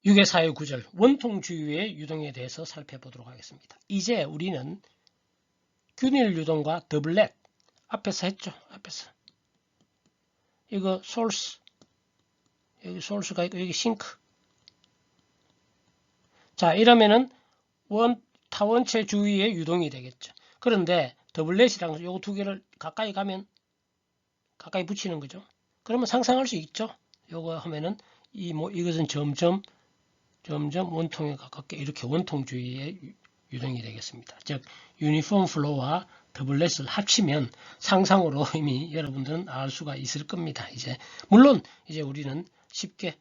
유괴사의 구절, 원통주의의 유동에 대해서 살펴보도록 하겠습니다. 이제 우리는 균일 유동과 더블렛, 앞에서 했죠. 앞에서. 이거 소스, 여기 소스가 있고 여기 싱크. 자, 이러면은 타원체 주위의 유동이 되겠죠. 그런데 더블렛이랑 요거 두 개를 가까이 가면 가까이 붙이는 거죠. 그러면 상상할 수 있죠. 요거 하면은 이것은 점점 원통에 가깝게 이렇게 원통주의의 유동이 되겠습니다. 즉 유니폼 플로우와 더블렛을 합치면 상상으로 이미 여러분들은 알 수가 있을 겁니다. 이제 물론 이제 우리는 쉽게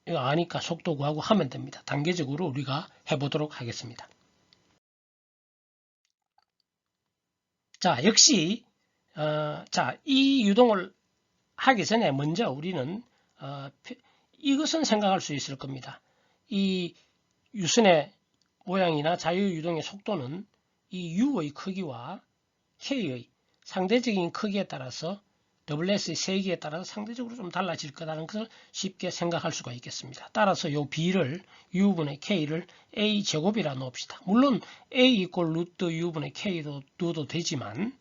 이거 아니까 속도 구하고 하면 됩니다. 단계적으로 우리가 해보도록 하겠습니다. 자, 역시 이 유동을 하기 전에 먼저 우리는 이것은 생각할 수 있을 겁니다. 이 유선의 모양이나 자유유동의 속도는 이 U의 크기와 K의 상대적인 크기에 따라서 WS의 세기에 따라서 상대적으로 좀 달라질 거라는 것을 쉽게 생각할 수가 있겠습니다. 따라서 이 B를 U분의 K를 A제곱이라 놓읍시다. 물론 A 이꼴 루트 U분의 K로 두어도 되지만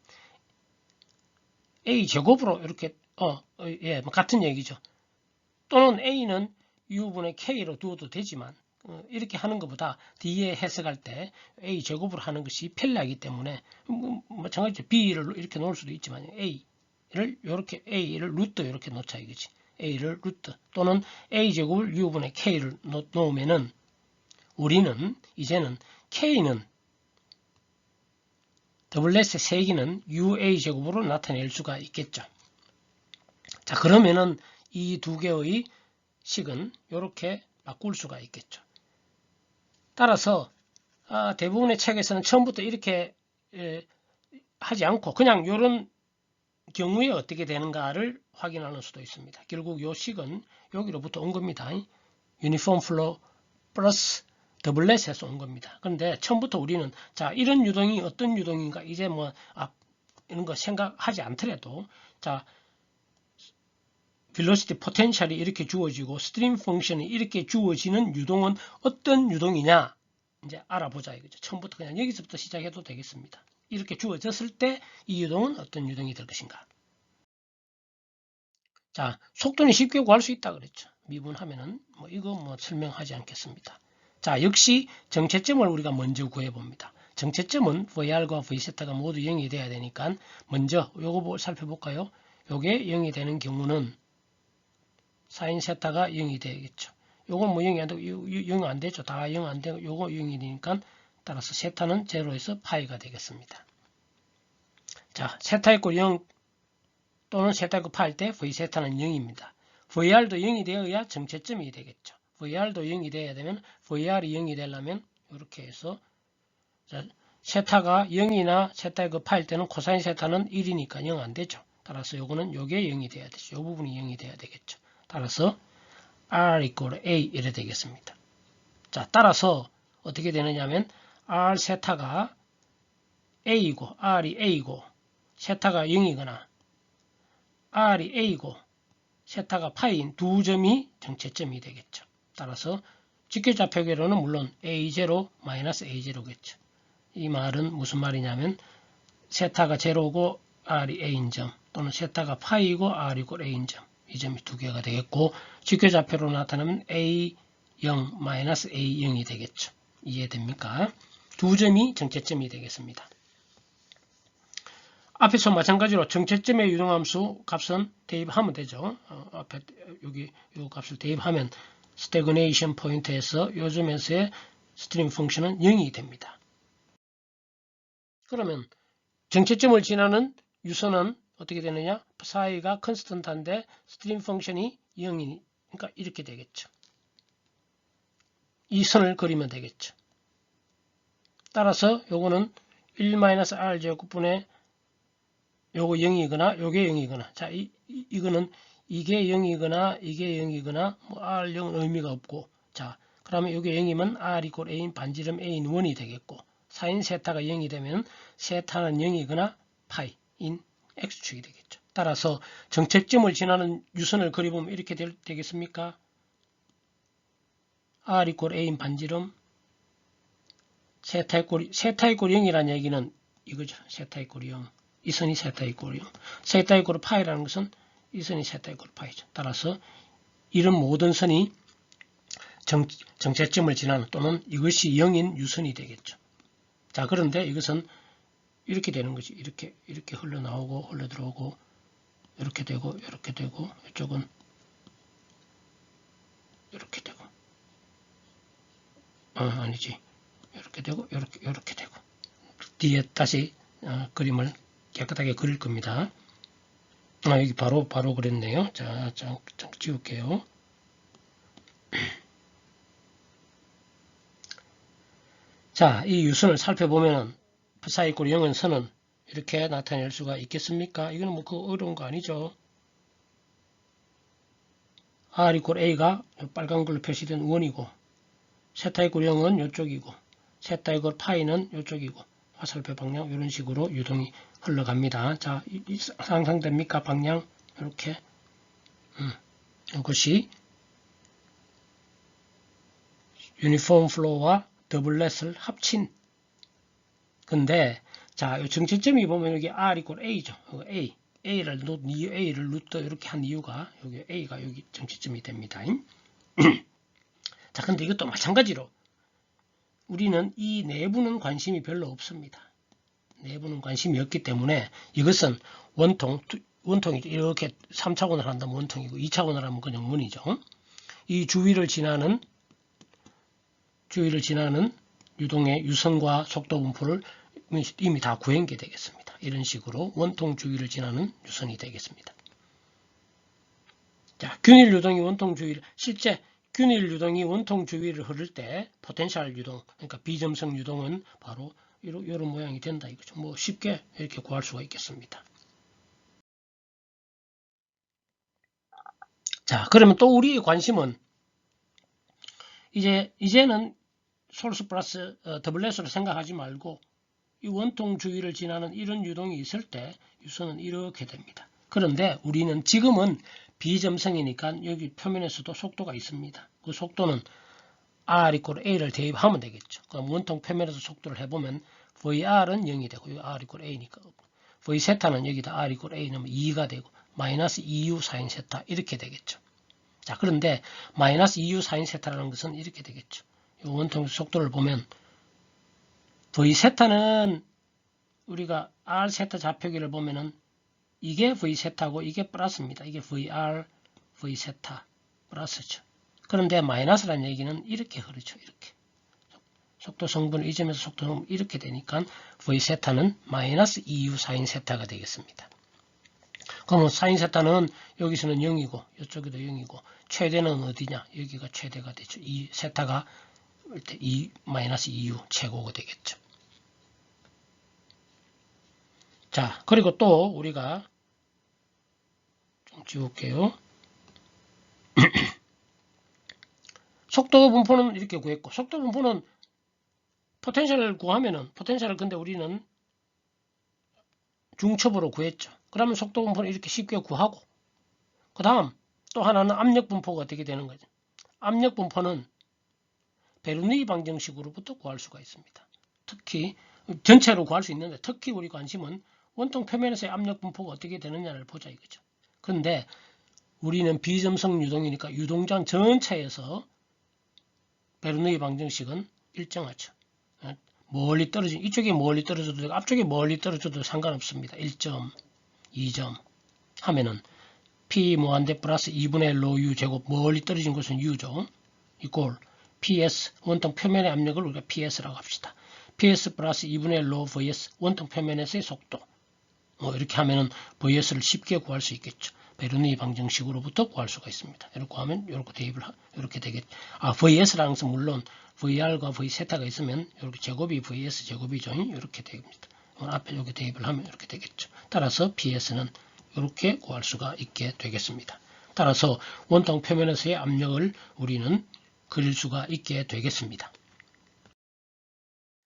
A제곱으로 이렇게 같은 얘기죠. 또는 A는 U분의 K로 두어도 되지만 이렇게 하는 것보다 뒤에 해석할 때 A제곱으로 하는 것이 편리하기 때문에 마찬가지죠. B를 이렇게 놓을 수도 있지만 A를 루트 이렇게 놓자 이거지. A를 루트 또는 A제곱을 U분의 K를 놓으면은 우리는 이제는 K는 더블렛의 세기는 UA제곱으로 나타낼 수가 있겠죠. 자, 그러면은 이 두 개의 식은 이렇게 바꿀 수가 있겠죠. 따라서 대부분의 책에서는 처음부터 이렇게 하지 않고 그냥 이런 경우에 어떻게 되는가를 확인하는 수도 있습니다. 결국 이 식은 여기로부터 온 겁니다. 유니폼 플로우 플러스 더블렛에서 온 겁니다. 그런데 처음부터 우리는 이런 유동이 어떤 유동인가 이제 이런 거 생각하지 않더라도 velocity potential이 이렇게 주어지고 스트림 펑션이 이렇게 주어지는 유동은 어떤 유동이냐 이제 알아보자 이거죠. 처음부터 그냥 여기서부터 시작해도 되겠습니다. 이렇게 주어졌을 때 이 유동은 어떤 유동이 될 것인가. 자, 속도는 쉽게 구할 수 있다 그랬죠. 미분하면은 이거 설명하지 않겠습니다. 자, 역시 정체점을 우리가 먼저 구해봅니다. 정체점은 VR과 V세타가 모두 0이 돼야 되니까 먼저 요거 살펴볼까요? 요게 0이 되는 경우는 사인 세타가 0이 되겠죠. 요건 0이 안 되고 0 안 되죠. 다 0 안 되고 요거 0이 되니까 따라서 세타는 제로에서 파이가 되겠습니다. 자, 세타 이꼴 0 또는 세타 이꼴 파일 때 V세타는 0입니다. VR도 0이 되어야 정체점이 되겠죠. VR도 0이 되어야 되면 VR이 0이 되려면 이렇게 해서 세타가 0이나 세타 이꼴 파일 때는 코사인 세타는 1이니까 0 안 되죠. 따라서 요거는 요게 0이 돼야 되죠. 요 부분이 0이 돼야 되겠죠. 따라서 R 이꼴 A 이래 되겠습니다. 자, 따라서 어떻게 되느냐면 R 세타가 A이고 R이 A이고 세타가 0이거나 R이 A이고 세타가 파이인 두 점이 정체점이 되겠죠. 따라서 직계좌표계로는 물론 A0 마이너스 A0겠죠. 이 말은 무슨 말이냐면 세타가 제로고 R이 A인 점 또는 세타가 파이고 R 이꼴 A인 점 이 점이 두 개가 되겠고 직계좌표로 나타나면 A0 마이너스 A0이 되겠죠. 이해됩니까? 두 점이 정체점이 되겠습니다. 앞에서 마찬가지로 정체점의 유동함수 값은 대입하면 되죠. 앞에 여기 이 값을 대입하면 스태그네이션 포인트에서 요점에서의 스트림 펑션은 0이 됩니다. 그러면 정체점을 지나는 유선은 어떻게 되느냐? 사이가 컨스턴트한데 스트림 펑션이 0이니 그러니까 이렇게 되겠죠. 이 선을 그리면 되겠죠. 따라서 요거는 1-R 제곱분의 요거 0이거나 요게 0이거나 자, 이거는 이게 0이거나 이게 0이거나 R0은 의미가 없고 자, 그러면 요게 0이면 R 이꼴 A인 반지름 A인 1이 되겠고 사인 세타가 0이 되면 세타는 0이거나 파이인 X축이 되겠죠. 따라서 정체점을 지나는 유선을 그려보면 이렇게 되겠습니까? R 이꼴 A인 반지름 세타 이꼴 0이라는 얘기는 이거죠. 세타 이꼴 0. 이 선이 세타 이꼴 0. 세타 이꼴 파이라는 것은 이 선이 세타 이꼴 파이죠. 따라서 이런 모든 선이 정체점을 지나는 또는 이것이 0인 유선이 되겠죠. 자, 그런데 이것은 이렇게 되는 거지. 이렇게 흘러나오고 흘러들어오고 이렇게 되고 이렇게 되고 이쪽은 이렇게 되고 아니지. 이렇게 되고 이렇게 되고 뒤에 다시 그림을 깨끗하게 그릴 겁니다. 여기 바로 그랬네요. 자, 좀 지울게요. 자, 이 유선을 살펴보면은 사이 이꼴 0은 선은 이렇게 나타낼 수가 있겠습니까? 이거는 뭐 그 어려운 거 아니죠. R 이꼴 A가 빨간 걸로 표시된 원이고 세타 이꼴 0은 이쪽이고 세타 이꼴 파이는 이쪽이고 화살표 방향 이런 식으로 유동이 흘러갑니다. 자, 상상됩니까? 방향 이렇게 이것이 유니폼 플로우와 더블렛을 합친 근데 자, 이 정체점이 보면 여기 R 이꼴 A죠. A를 루트 이렇게 한 이유가 여기 A가 여기 정체점이 됩니다. 자, 근데 이것도 마찬가지로 우리는 이 내부는 관심이 별로 없습니다. 내부는 관심이 없기 때문에 이것은 원통이죠. 이렇게 3차원을 한다면 원통이고 2차원을 하면 그냥 원이죠. 이 주위를 지나는 유동의 유선과 속도 분포를 이미 다 구한 게 되겠습니다. 이런 식으로 원통 주위를 지나는 유선이 되겠습니다. 자, 균일 유동이 원통 주위를 실제 균일 유동이 원통 주위를 흐를 때 포텐셜 유동, 그러니까 비점성 유동은 바로 이런 모양이 된다 이거죠. 뭐 쉽게 이렇게 구할 수가 있겠습니다. 자, 그러면 또 우리의 관심은 이제는 솔스 플러스 더블렛으로 생각하지 말고 이 원통 주위를 지나는 이런 유동이 있을 때 유선은 이렇게 됩니다. 그런데 우리는 지금은 비점성이니까 여기 표면에서도 속도가 있습니다. 그 속도는 R 이꼴 A를 대입하면 되겠죠. 그럼 원통 표면에서 속도를 해보면 VR은 0이 되고 여기 R 이꼴 A니까 V 세타는 여기다 R 이꼴 A 넣으면 2가 되고 마이너스 2U 사인 세타 이렇게 되겠죠. 자, 그런데 마이너스 2U 사인 세타라는 것은 이렇게 되겠죠. 이 원통 속도를 보면 V 세타는 우리가 R 세타 좌표기를 보면은 이게 V 세타고 이게 플러스입니다. 이게 VR, V 세타 플러스죠. 그런데 마이너스라는 얘기는 이렇게 흐르죠. 이렇게. 속도 성분을 이 점에서 속도 성분 이렇게 되니까 V 세타는 마이너스 2U 사인 세타가 되겠습니다. 그러면 사인 세타는 여기서는 0이고 이쪽에도 0이고 최대는 어디냐? 여기가 최대가 되죠. 이 세타가 마이너스 2U 최고가 되겠죠. 자, 그리고 또 우리가 좀 지울게요. 속도 분포는 이렇게 구했고, 속도 분포는 포텐셜을 구하면은, 포텐셜을 근데 우리는 중첩으로 구했죠. 그러면 속도 분포는 이렇게 쉽게 구하고, 그 다음 또 하나는 압력 분포가 어떻게 되는 거죠. 압력 분포는 베르누이 방정식으로부터 구할 수가 있습니다. 특히 전체로 구할 수 있는데 특히 우리 관심은 원통 표면에서의 압력 분포가 어떻게 되느냐를 보자 이거죠. 그런데 우리는 비점성 유동이니까 유동장 전체에서 베르누이 방정식은 일정하죠. 멀리 떨어진 이쪽에 멀리 떨어져도 되고 앞쪽에 멀리 떨어져도 상관없습니다. 1점, 2점 하면은 P 무한대 플러스 2분의 로 U 제곱 멀리 떨어진 것은 U죠. 이꼴 PS 원통 표면의 압력을 우리가 PS라고 합시다. PS 플러스 2분의 로 VS 원통 표면에서의 속도 이렇게 하면은 VS를 쉽게 구할 수 있겠죠. 베르누이 방정식으로부터 구할 수가 있습니다. 이렇게 하면 이렇게 대입을 이렇게 되겠죠. VS라는 것은 물론 VR과 V 세타가 있으면 이렇게 제곱이 VS 제곱이죠. 이렇게 됩니다. 앞에 이렇게 대입을 하면 이렇게 되겠죠. 따라서 PS는 이렇게 구할 수가 있게 되겠습니다. 따라서 원통 표면에서의 압력을 우리는 그릴 수가 있게 되겠습니다.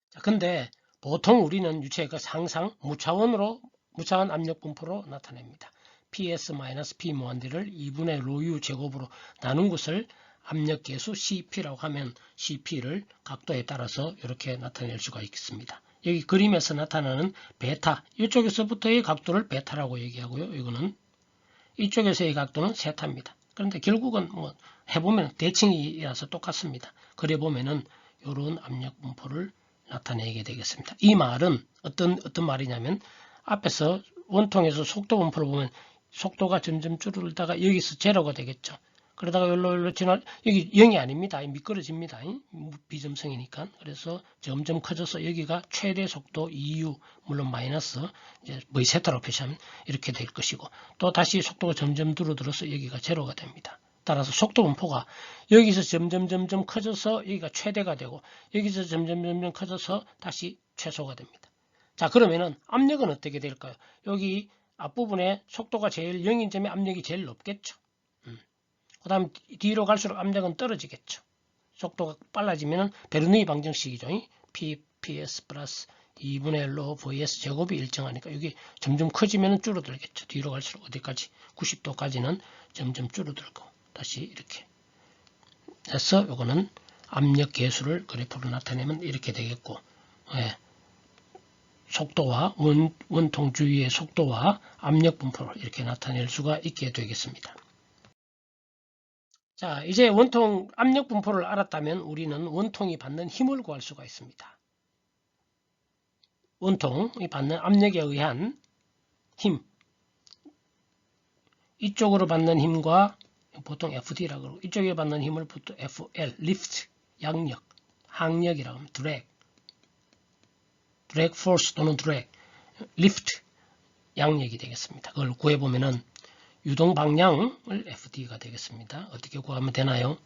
자, 근데 보통 우리는 유체가 항상 무차원 압력 분포로 나타냅니다. PS-P 무한대를 2분의 로 U 제곱으로 나눈 것을 압력계수 CP라고 하면 CP를 각도에 따라서 이렇게 나타낼 수가 있습니다. 여기 그림에서 나타나는 베타, 이쪽에서부터의 각도를 베타라고 얘기하고요. 이거는 이쪽에서의 각도는 세타입니다. 그런데 결국은 뭐 해보면 대칭이라서 똑같습니다. 그래 보면은 이런 압력 분포를 나타내게 되겠습니다. 이 말은 어떤 말이냐면 앞에서 원통에서 속도 분포를 보면 속도가 점점 줄어들다가 여기서 제로가 되겠죠. 그러다가 여기로 여기 0이 아닙니다. 미끄러집니다. 비점성이니까. 그래서 점점 커져서 여기가 최대 속도 EU, 물론 마이너스, 이제 V세타로 표시하면 이렇게 될 것이고, 또 다시 속도가 점점 줄어들어서 여기가 제로가 됩니다. 따라서 속도 분포가 여기서 점점 커져서 여기가 최대가 되고, 여기서 점점 커져서 다시 최소가 됩니다. 자, 그러면은 압력은 어떻게 될까요? 여기 앞부분에 속도가 제일 0인 점에 압력이 제일 높겠죠. 그 다음 뒤로 갈수록 압력은 떨어지겠죠. 속도가 빨라지면 베르누이 방정식이죠. PS 플러스 2분의 1로 VS 제곱이 일정하니까 여기 점점 커지면 줄어들겠죠. 뒤로 갈수록 어디까지? 90도까지는 점점 줄어들고 다시 이렇게 해서 요거는 압력 계수를 그래프로 나타내면 이렇게 되겠고, 예. 속도와 원통 주위의 속도와 압력 분포를 이렇게 나타낼 수가 있게 되겠습니다. 자, 이제 원통 압력 분포를 알았다면 우리는 원통이 받는 힘을 구할 수가 있습니다. 원통이 받는 압력에 의한 힘, 이쪽으로 받는 힘과 보통 FD라고 그러고, 이쪽에 받는 힘을 보통 FL, 리프트, 양력, 항력이라고 하면 드래그 포스 또는 드래그, 리프트, 양력이 되겠습니다. 그걸 구해보면은 유동 방향을 FD가 되겠습니다. 어떻게 구하면 되나요?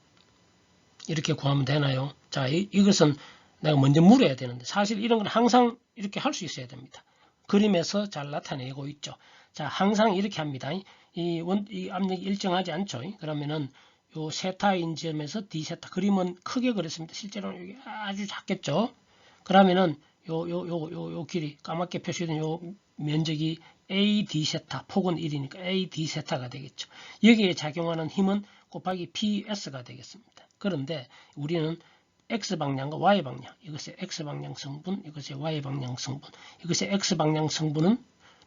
이렇게 구하면 되나요? 자, 이것은 내가 먼저 물어야 되는데, 사실 이런 건 항상 이렇게 할 수 있어야 됩니다. 그림에서 잘 나타내고 있죠. 자, 항상 이렇게 합니다. 이 압력이 일정하지 않죠. 그러면은 요 세타인 점에서 D세타, 그림은 크게 그렸습니다. 실제로는 여기 아주 작겠죠. 그러면은 요 길이 까맣게 표시된 요 면적이 AD세타, 폭은 1이니까 AD세타가 되겠죠. 여기에 작용하는 힘은 곱하기 PS가 되겠습니다. 그런데 우리는 X방향과 Y방향, 이것의 X방향 성분, 이것의 Y방향 성분, 이것의 X방향 성분은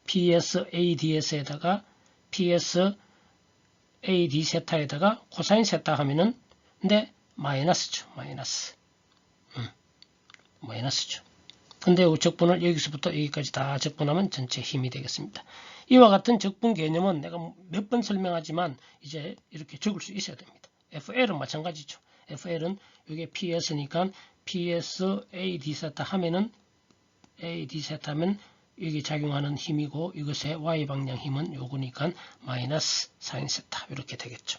PS ADS에다가 PS AD세타에다가 코사인 세타 하면은, 근데 마이너스죠. 마이너스죠. 근데 적분을 여기서부터 여기까지 다 적분하면 전체 힘이 되겠습니다. 이와 같은 적분 개념은 내가 몇 번 설명하지만 이제 이렇게 적을 수 있어야 됩니다. FL은 마찬가지죠. FL은 이게 PS니까 PS AD세타 하면은 AD세타 하면 여기 작용하는 힘이고, 이것의 Y방향 힘은 요거니까 마이너스 사인세타 이렇게 되겠죠.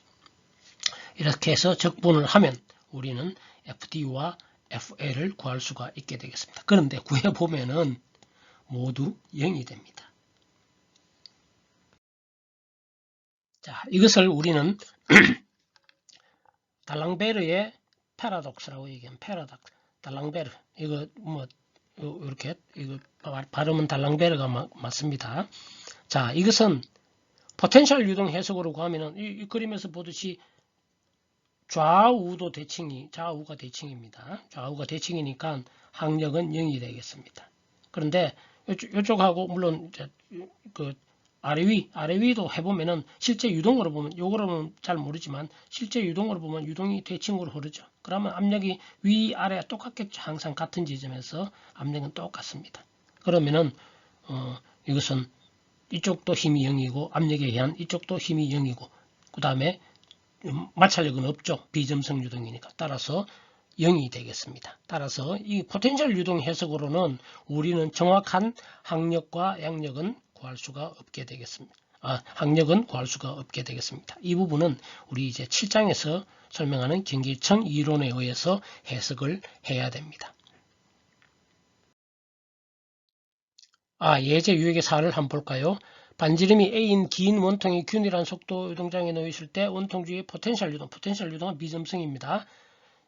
이렇게 해서 적분을 하면 우리는 FD와 FL을 구할 수가 있게 되겠습니다. 그런데 구해보면은 모두 0이 됩니다. 자, 이것을 우리는 달랑베르의 패러독스라고 얘기하면 패러독스, 달랑베르, 이거 뭐 이렇게 이거 발음은 달랑베르가 맞습니다. 자, 이것은 포텐셜 유동 해석으로 구하면은 이 그림에서 보듯이 좌우가 대칭입니다. 좌우가 대칭이니까 항력은 0이 되겠습니다. 그런데 이쪽하고 물론 이제 그 아래 위도 해보면은 실제 유동으로 보면, 요거로는 잘 모르지만 실제 유동으로 보면 유동이 대칭으로 흐르죠. 그러면 압력이 위 아래 똑같겠죠. 항상 같은 지점에서 압력은 똑같습니다. 그러면은 이것은 이쪽도 힘이 0이고 압력에 의한 이쪽도 힘이 0이고 그 다음에 마찰력은 없죠. 비점성 유동이니까. 따라서 0이 되겠습니다. 따라서 이 포텐셜 유동 해석으로는 우리는 정확한 항력과 양력은 구할 수가 없게 되겠습니다. 항력은 구할 수가 없게 되겠습니다. 이 부분은 우리 이제 7장에서 설명하는 경계청 이론에 의해서 해석을 해야 됩니다. 예제 유형의 사를 한번 볼까요? 반지름이 A인 긴 원통이 균일한 속도 유동장에 놓여 있을 때 원통 주위의 포텐셜 유동은 비점성입니다.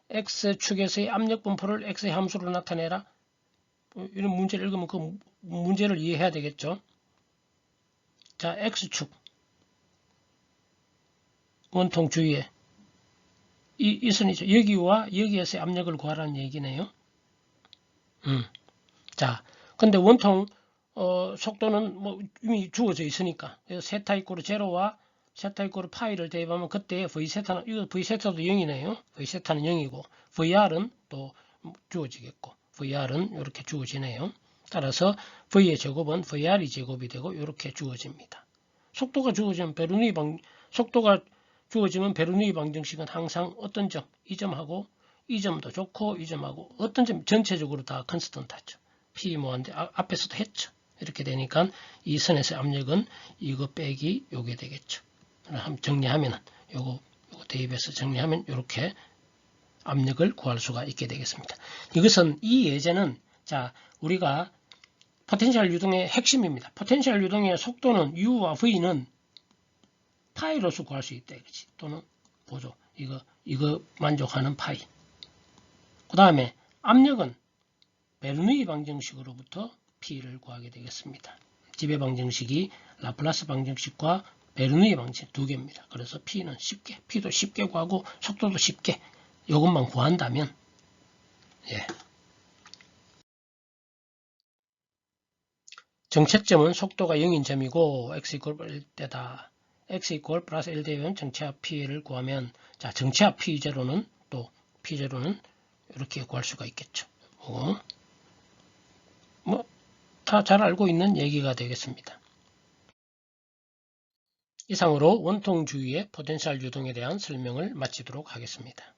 X축에서의 압력 분포를 X의 함수로 나타내라. 이런 문제를 읽으면 그 문제를 이해해야 되겠죠. 자, X축 원통 주위에 이 선이죠. 여기와 여기에서의 압력을 구하라는 얘기네요. 자, 근데 원통 속도는 뭐 이미 주어져 있으니까 세타 이꼬르 제로와 세타 이꼬르 파이를 대입하면 그때 V세타는 이거 V세타도 0이네요. V세타는 0이고 VR은 또 주어지겠고 VR은 이렇게 주어지네요. 따라서 V의 제곱은 VR이 제곱이 되고 이렇게 주어집니다. 속도가 주어지면 베르누이 방정식은 항상 어떤 점, 이 점하고 이 점도 좋고 이 점하고 어떤 점 전체적으로 다 컨스턴트하죠. P 뭐한데 앞에서도 했죠. 이렇게 되니까 이 선에서의 압력은 이거 빼기 요게 되겠죠. 한번 정리하면은 요거 대입해서 정리하면 이렇게 압력을 구할 수가 있게 되겠습니다. 이것은 이 예제는 자 우리가 포텐셜 유동의 핵심입니다. 포텐셜 유동의 속도는 U와 V는 파이로서 구할 수 있다. 그렇지? 또는 보조 이거 만족하는 파이. 그 다음에 압력은 베르누이 방정식으로부터 P를 구하게 되겠습니다. 지배 방정식이 라플라스 방정식과 베르누이 방정식 두 개입니다. 그래서 P는 쉽게, P도 쉽게 구하고 속도도 쉽게 이것만 구한다면 예. 정체점은 속도가 0인 점이고 x = 1대다. x = 플러스 1대면 정체압 P를 구하면 자 정체압 P0는 또 P0는 이렇게 구할 수가 있겠죠. 뭐 다 잘 알고 있는 얘기가 되겠습니다. 이상으로 원통 주위의 포텐셜 유동에 대한 설명을 마치도록 하겠습니다.